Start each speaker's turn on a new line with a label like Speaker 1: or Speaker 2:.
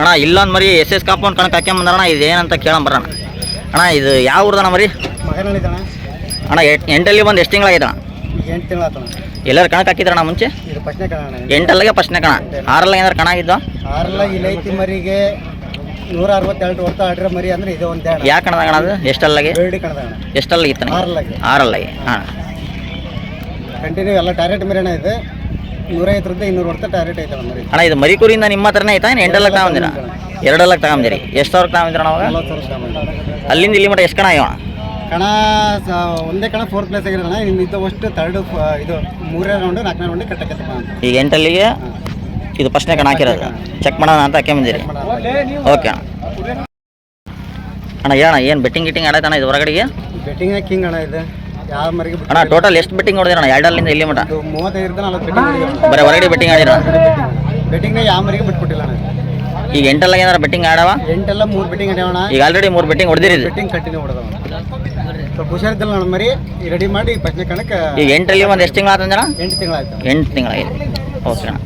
Speaker 1: ಅಣ್ಣ ಇಲ್ಲೊಂದು ಮರಿ ಎಸ್ ಎಸ್ ಕಾಂಪೌಂಡ್ ಕಣಕ್ಕೆ ಹಾಕ್ಯಂಬಂದ್ರಣ್ಣ ಇದು ಏನಂತ ಕೇಳಂಬರಣ ಅಣ್ಣ ಇದು ಯಾವ ಊರ್ದಣ್ಣ ಮರಿ ಅಣ್ಣ ಎಂಟಲ್ಲಿ ಬಂದು ಎಷ್ಟು ತಿಂಗಳಾಗಿದೆ ಅಣ್ಣ
Speaker 2: 8 ತಿಂಗಳಾಯ್ತು
Speaker 1: ಎಲ್ಲರೂ ಕಣಕ್ಕೆ ಹಾಕಿದ್ರಣ್ಣ ಮುಂಚೆ ಎಂಟಲ್ಲಿಗೆ ಫಸ್ಟ್ನೇ ಕಣ ಆರಲ್ಲ ಏನಾರು ಕಣ ಆಗಿದ್ದು
Speaker 2: ಆರಲ್ಲ ಇಲೈತಿ ಮರಿಗೆ 162 ವರ್ಷ ಆಡಿರೋ ಮರಿ ಅಂದ್ರೆ ಇದು ಒಂದೇ
Speaker 1: ಯಾಕೆ ಕಣದಾಗ ಅಣ್ಣ ಅದು ಎಷ್ಟಲ್ಲಿಗೆ ಎಷ್ಟಲ್ಲಿಗಿತ್ತು ಆರಲ್ಲಿಗೆ ಹಾಂ
Speaker 2: ಕಂಟಿನ್ಯೂ ಎಲ್ಲ ಟಾರ್ಗೆಟ್ ಮರಿ ಅಣ್ಣ ಇದು 150 200 ವರ್ಷ ಟಾರ್ಗೆಟ್ ಐತೆ ಮರಿ
Speaker 1: ಅಣ್ಣ ಇದು ಮರಿ ಕುರಿಯಿಂದ ನಿಮ್ಮ ಹತ್ರನೇ ಆಯ್ತಾ ಏನು 8 ಲಕ್ಷ ತಗೊಂಡಿರ 2 ಲಕ್ಷ ತಗೊಂಡಿರಿ ಎಷ್ಟು ಸಾವಿರ ತಗೊಂಡಿರ ಅವಾಗ ಅಲ್ಲಿಂದ ಇಲ್ಲಿ ಮಟ್ಟ ಎಷ್ಟು ಕಣ ಆಗ್ಯಾವ
Speaker 2: ಕಣ ಒಂದೇ ಕಣ 4th ಪ್ಲೇಸ್ ಆಗಿರೋಣ ಇನ್ನು ಇದು ಅಷ್ಟು ಥರ್ಡ್ ಇದು 3ನೇ ರೌಂಡ್ 4ನೇ ರೌಂಡ್ ಕಟ್ಟಕ್ಕೆ
Speaker 1: ಈಗ 8 ಇದು ಫಸ್ಟ್ನೇ ಕಣ ಹಾಕಿರೋದು ಚೆಕ್ ಮಾಡೋಣ ಅಂತ ಹಾಕಿ ಬಂದಿರಿ ಓಕೆ ಅಣ್ಣ ಹೇಳಣ್ಣ ಏನು ಬೆಟ್ಟಿಂಗ್ ಗಿಟ್ಟಿಂಗ್ ಆಡೈತಣ್ಣ ಇದು ಹೊರಗಡೆಗೆ
Speaker 2: ಬೆಟ್ಟಿಂಗ್ ಕಿಂಗ್ ಅಣ್ಣ ಇದು ಯಾವ ಮರಿಗೆ
Speaker 1: ಅಣ್ಣ ಟೋಟಲ್ ಎಷ್ಟು ಬೆಟ್ಟಿಂಗ್ ಹೊಡೆದಿರಣ್ಣ 2 ಇಲ್ಲಿ ಮಟ್ಟ
Speaker 2: 35 40 ಬೆಟ್ಟಿಂಗ್
Speaker 1: ಬರೀ ಹೊರಗಡೆ ಬೆಟ್ಟಿಂಗ್ ಆಡಿರ
Speaker 2: ಬೆಟ್ಟಿಂಗ್ನ ಯಾವ ಮರಿಗೆ ಬಿಟ್ಬಿಟ್ಟಿಲ್ಲ ಅಣ್ಣ
Speaker 1: ಈಗ 8 ಏನಾರು ಬೆಟ್ಟಿಂಗ್ ಆಡವ
Speaker 2: 8 3 ಬೆಟ್ಟಿಂಗ್ ಆಡ್ಯಾವಣ
Speaker 1: ಈಗ ಆಲ್ರೆಡಿ 3 ಬೆಟ್ಟಿಂಗ್ ಹೊಡೆದಿರಿ
Speaker 2: ಬೆಟ್ಟಿಂಗ್ ಕಂಟಿನ್ಯೂ ಹೊಡೆದವ ಸ್ವಲ್ಪ ಹುಷಾರಿದ್ದಲ್ಲ ನನ್ನ ಮರಿ ರೆಡಿ ಮಾಡಿ ಫಸ್ಟ್ನೇ ಕಣಕ್ಕೆ
Speaker 1: ಈಗ 8 ಒಂದು ಎಷ್ಟು ತಿಂಗಳು ಆತಂದ್ರ
Speaker 2: 8 ತಿಂಗಳಾಯ್ತು
Speaker 1: 8 ತಿಂಗಳಾಗಿದೆ ಓಕೆ ಅಣ್ಣ